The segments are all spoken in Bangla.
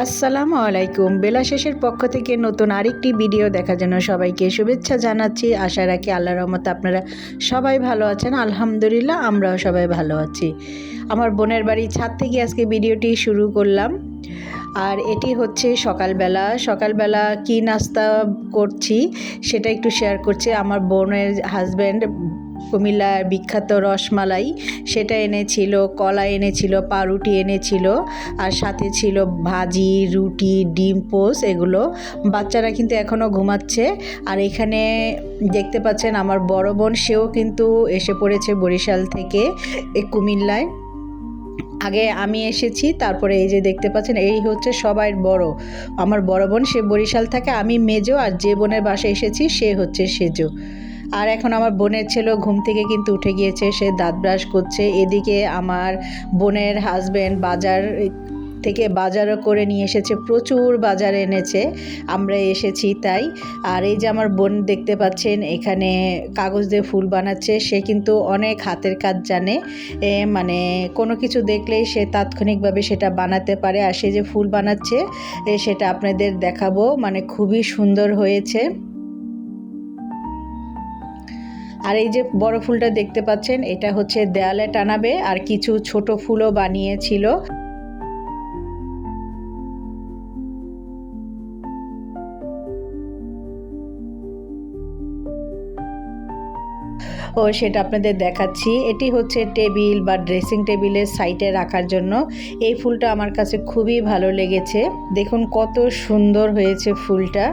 আসসালামু আলাইকুম। বেলা শেষের পক্ষ থেকে নতুন আরেকটি ভিডিও দেখার জন্য সবাইকে শুভেচ্ছা জানাচ্ছি। আশা রাখি আল্লাহর রহমতে আপনারা সবাই ভালো আছেন। আলহামদুলিল্লাহ আমরাও সবাই ভালো আছি। আমার বোনের বাড়ির ছাদ থেকে আজকে ভিডিওটি শুরু করলাম। আর এটি হচ্ছে সকালবেলা কি নাস্তা করছি সেটা একটু শেয়ার করছি। আমার বোনের হাজব্যান্ড কুমিল্লার বিখ্যাত রসমালাই সেটা এনেছিল, কলা এনেছিল, পাউরুটি এনেছিল, আর সাথে ছিল ভাজি, রুটি, ডিম পোস। এগুলো বাচ্চারা কিন্তু এখনও ঘুমাচ্ছে। আর এখানে দেখতে পাচ্ছেন আমার বড় বোন, সেও কিন্তু এসে পড়েছে বরিশাল থেকে কুমিল্লায়। আগে আমি এসেছি, তারপরে এই যে দেখতে পাচ্ছেন এই হচ্ছে সবাই বড় আমার বড় বোন, সে বরিশাল থাকে, আমি মেজো, আর যে বোনের বাসায় এসেছি সে হচ্ছে সেজো। আর এখন আমার বোনের ছেলেও ঘুম থেকে কিন্তু উঠে গিয়েছে, সে দাঁত ব্রাশ করছে। এদিকে আমার বোনের হাজব্যান্ড থেকে বাজারও করে নিয়ে এসেছে, প্রচুর বাজার এনেছে, আমরা এসেছি তাই। আর এই যে আমার বোন দেখতে পাচ্ছেন এখানে কাগজ দিয়ে ফুল বানাচ্ছে। সে কিন্তু অনেক হাতের কাজ জানে, মানে কোনো কিছু দেখলেই সে তাৎক্ষণিকভাবে সেটা বানাতে পারে। আর সে যে ফুল বানাচ্ছে সেটা আপনাদের দেখাবো, মানে খুবই সুন্দর হয়েছে। আর এই যে বড় ফুলটা দেখতে পাচ্ছেন এটা হচ্ছে দেয়ালে টানাবে, আর কিছু ছোট ফুলও বানিয়েছিল। সেটা আপনাদের দেখাচ্ছি। এটি হচ্ছে টেবিল বা ড্রেসিং টেবিলের সাইডে রাখার জন্য। এই ফুলটা আমার কাছে খুবই ভালো লেগেছে। দেখুন কত সুন্দর হয়েছে ফুলটা।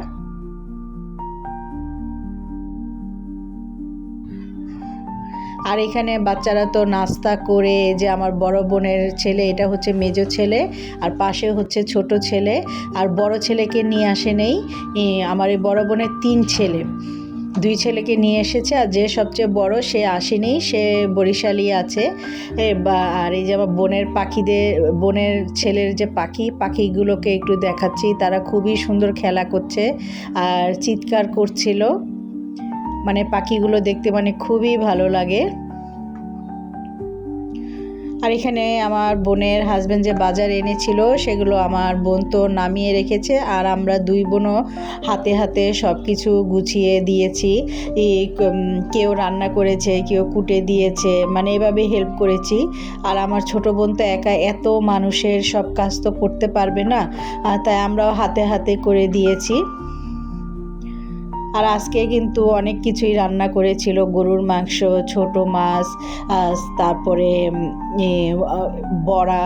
আর এখানে বাচ্চারা তো নাস্তা করে, যে আমার বড় বোনের ছেলে, এটা হচ্ছে মেজো ছেলে, আর পাশে হচ্ছে ছোট ছেলে। আর বড় ছেলেকে নিয়ে আসে নেই, আমার এই বড় বোনের 3 ছেলে, 2 ছেলেকে নিয়ে এসেছে, আর যে সবচেয়ে বড় সে আসেনি, সে বরিশালই আছে। আর এই যে আমার বোনের ছেলের যে পাখিগুলোকে একটু দেখাচ্ছি, তারা খুবই সুন্দর খেলা করছে আর চিৎকার করছিল। মানে পাখিগুলো দেখতে মানে খুবই ভালো লাগে। আর এখানে আমার বোনের হাজব্যান্ড যে বাজার এনেছিল সেগুলো আমার বোন তো নামিয়ে রেখেছে, আর আমরা 2 বোনও হাতে হাতে সব কিছু গুছিয়ে দিয়েছি। কেউ রান্না করেছে, কেউ কুটে দিয়েছে, মানে এভাবে হেল্প করেছি। আর আমার ছোট বোন তো একা এত মানুষের সব কাজ তো করতে পারবে না, তাই আমরাও হাতে হাতে করে দিয়েছি। আর আজকে কিন্তু অনেক কিছুই রান্না করেছিল, গরুর মাংস, ছোট মাছ, তারপরে বড়া,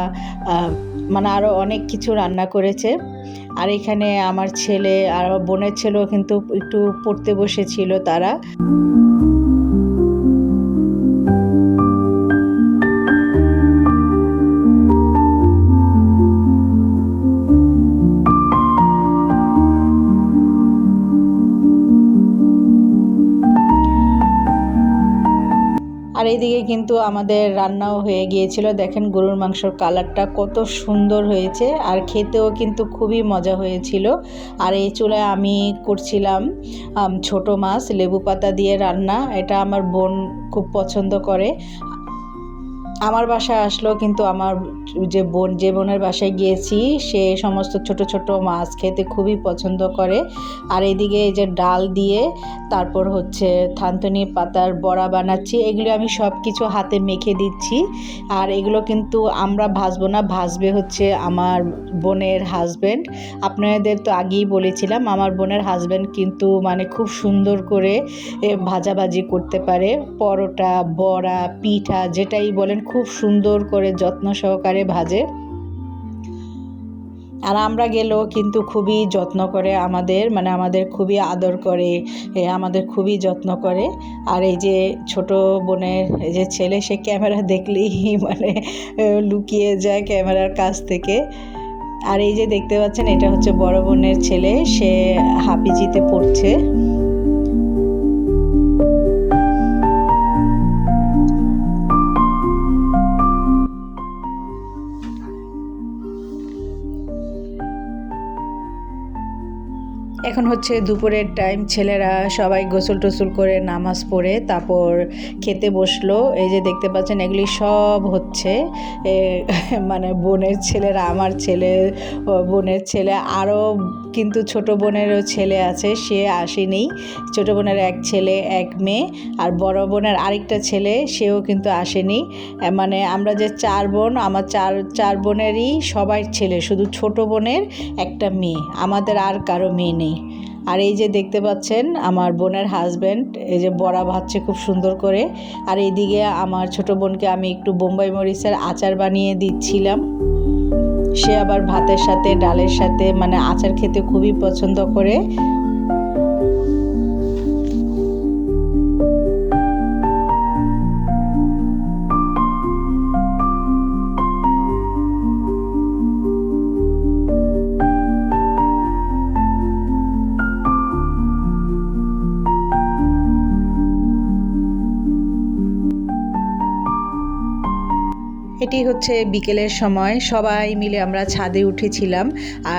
মানে আরও অনেক কিছু রান্না করেছে। আর এখানে আমার ছেলে আর বোনের ছেলেও কিন্তু একটু পড়তে বসেছিল তারা। আর এইদিকে কিন্তু আমাদের রান্নাও হয়ে গিয়েছিল। দেখেন গরুর মাংসর কালারটা কত সুন্দর হয়েছে, আর খেতেও কিন্তু খুবই মজা হয়েছিল। আর এই চুলায় আমি করছিলাম ছোট মাছ লেবু পাতা দিয়ে রান্না। এটা আমার বোন খুব পছন্দ করে। আমার বাসায় আসলো, কিন্তু আমার যে বোনের বাসায় গিয়েছি সে সমস্ত ছোট ছোট মাছ খেতে খুবই পছন্দ করে। আর এদিকে এই যে ডাল দিয়ে তারপর হচ্ছে থানতুনি পাতার বড়া বানাচ্ছি। এগুলো আমি সব কিছু হাতে মেখে দিচ্ছি। আর এগুলো কিন্তু আমরা ভাজবো না, ভাজবে হচ্ছে আমার বোনের হাজব্যান্ড। আপনাদের তো আগেই বলেছিলাম আমার বোনের হাজব্যান্ড কিন্তু মানে খুব সুন্দর করে ভাজাভাজি করতে পারে। পরোটা, বড়া, পিঠা যেটাই বলেন খুব সুন্দর করে যত্ন সহকারে ভাজে। আর আমরা গেলেও কিন্তু খুবই যত্ন করে আমাদের খুবই আদর করে, আমাদের খুবই যত্ন করে। আর এই যে ছোট বোনের এই যে ছেলে, সে ক্যামেরা দেখলেই মানে লুকিয়ে যায় ক্যামেরার কাছ থেকে। আর এই যে দেখতে পাচ্ছেন এটা হচ্ছে বড় বোনের ছেলে, সে হাফিজিতে পড়ছে। এখন হচ্ছে দুপুরের টাইম, ছেলেরা সবাই গোসল টোসল করে নামাজ পড়ে তারপর খেতে বসলো। এই যে দেখতে পাচ্ছেন এগুলি সব হচ্ছে মানে বোনের ছেলেরা, আমার ছেলে, বোনের ছেলে, আরও কিন্তু ছোট বোনেরও ছেলে আছে, সে আসেনি। ছোট বোনের এক ছেলে এক মেয়ে, আর বড় বোনের আরেকটা ছেলে, সেও কিন্তু আসেনি। মানে আমরা যে 4 বোন, আমার চার বোনেরই সবাই ছেলে, শুধু ছোট বোনের একটা মেয়ে, আমাদের আর কারো মেয়ে নেই। আর এই যে দেখতে পাচ্ছেন আমার বোনের হাজব্যান্ড এই যে বড়া ভাজছে খুব সুন্দর করে। আর এইদিকে আমার ছোট বোনকে আমি একটু বোম্বাই মরিচের আচার বানিয়ে দিচ্ছিলাম। সে আবার ভাতের সাথে ডালের সাথে মানে আচার খেতে খুবই পছন্দ করে। এটি হচ্ছে বিকেলের সময়, সবাই মিলে আমরা ছাদে উঠেছিলাম।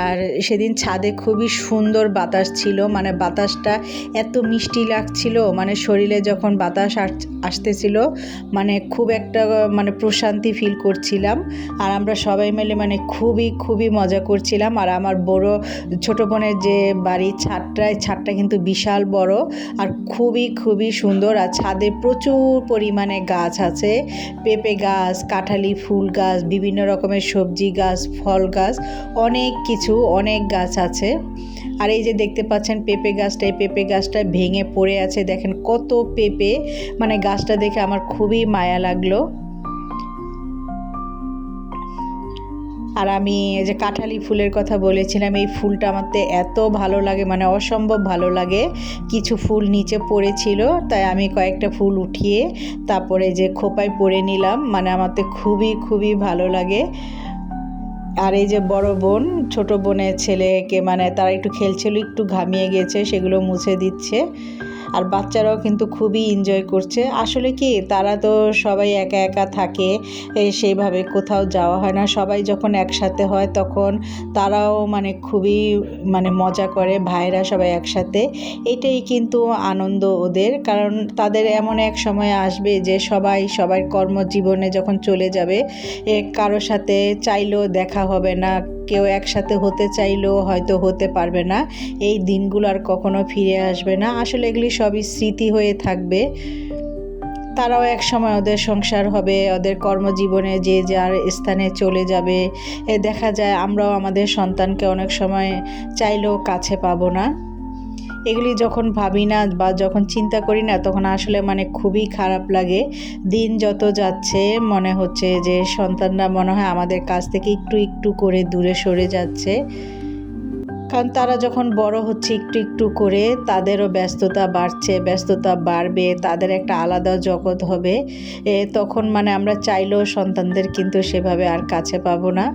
আর সেদিন ছাদে খুবই সুন্দর বাতাস ছিল, মানে বাতাসটা এত মিষ্টি লাগছিল, মানে শরীরে যখন বাতাস আসতেছিল মানে খুব একটা মানে প্রশান্তি ফিল করছিলাম। আর আমরা সবাই মিলে মানে খুবই মজা করছিলাম। আর আমার বড় ছোট বোনের যে বাড়ির ছাদটা কিন্তু বিশাল বড় আর খুবই সুন্দর। আর ছাদে প্রচুর পরিমাণে গাছ আছে, পেঁপে গাছ, কাঁঠালি ফুল গাছ, বিভিন্ন রকমের সবজি গাছ, ফল গাছ, অনেক গাছ আছে। আর এই যে দেখতে পাচ্ছেন পেঁপে গাছটা, এই পেঁপে গাছটা ভেঙে পড়ে আছে, দেখেন কত পেঁপে, মানে গাছটা দেখে আমার খুবই মায়া লাগলো। আর আমি এই যে কাঁঠালি ফুলের কথা বলেছিলাম, এই ফুলটা আমার এত ভালো লাগে, মানে অসম্ভব ভালো লাগে। কিছু ফুল নিচে পড়েছিল, তাই আমি কয়েকটা ফুল উঠিয়ে তারপরে যে খোপায় পরে নিলাম, মানে আমার খুবই ভালো লাগে। আর এই যে বড় বোন ছোট বোনের ছেলেকে মানে তারা একটু খেলছিল, একটু ঘামিয়ে গেছে, সেগুলো মুছে দিচ্ছে। আর বাচ্চারাও কিন্তু খুবই এনজয় করছে। আসলে কি তারা তো সবাই একা থাকে, সেইভাবে কোথাও যাওয়া হয় না। সবাই যখন একসাথে হয় তখন তারাও মানে খুবই মানে মজা করে, ভাইরা সবাই একসাথে, এটাই কিন্তু আনন্দ ওদের। কারণ তাদের এমন এক সময় আসবে যে সবার কর্মজীবনে যখন চলে যাবে, কারোর সাথে চাইলেও দেখা হবে না, কেউ একসাথে হতে চাইলেও হয়তো হতে পারবে না। এই দিনগুলো আর কখনো ফিরে আসবে না। আসলে এগুলি সবই স্মৃতি হয়ে থাকবে। তারাও এক সময় ওদের সংসার হবে, ওদের কর্মজীবনে যে যার স্থানে চলে যাবে। দেখা যায় আমরাও আমাদের সন্তানকে অনেক সময় চাইলেও কাছে পাবো না। এগুলি যখন ভাবি না বা যখন চিন্তা করি না, তখন আসলে মানে খুবই খারাপ লাগে। দিন যত যাচ্ছে মনে হচ্ছে যে সন্তানরা মনে হয় আমাদের কাছ থেকে একটু করে দূরে সরে যাচ্ছে। কারণ তারা যখন বড় হচ্ছে একটু করে, তাদেরও ব্যস্ততা বাড়বে, তাদের একটা আলাদা জগৎ হবে। তখন মানে আমরা চাইলেও সন্তানদের কিন্তু সেভাবে আর কাছে পাবো না।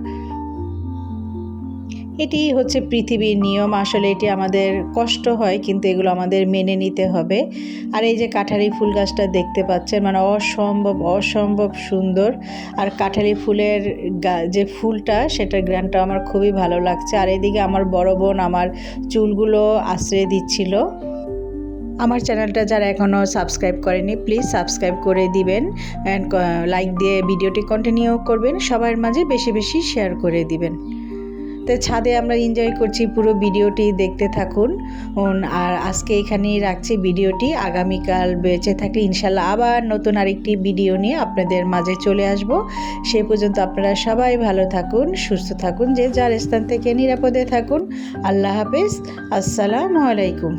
এটি হচ্ছে পৃথিবীর নিয়ম। আসলে এটি আমাদের কষ্ট হয়, কিন্তু এগুলো আমাদের মেনে নিতে হবে। আর এই যে কাঁঠালি ফুল গাছটা দেখতে পাচ্ছেন, মানে অসম্ভব সুন্দর। আর কাঁঠালি ফুলের যে ফুলটা, সেটার গ্রানটা আমার খুবই ভালো লাগছে। আর এদিকে আমার বড় বোন আমার চুলগুলো আশ্রয় দিচ্ছিল। আমার চ্যানেলটা যারা এখনও সাবস্ক্রাইব করেনি, প্লিজ সাবস্ক্রাইব করে দিবেন, অ্যান্ড লাইক দিয়ে ভিডিওটি কন্টিনিউ করবেন, সবার মাঝে বেশি শেয়ার করে দিবেন। তো ছাদে আমরা এনজয় করছি, পুরো ভিডিওটি দেখতে থাকুন। আর আজকে এখানেই রাখছি ভিডিওটি। আগামীকাল বেঁচে থাকলে ইনশাল্লাহ আবার নতুন আরেকটি ভিডিও নিয়ে আপনাদের মাঝে চলে আসব। সে পর্যন্ত আপনারা সবাই ভালো থাকুন, সুস্থ থাকুন, যে যার স্থান থেকে নিরাপদে থাকুন। আল্লাহ হাফেজ, আসসালামু আলাইকুম।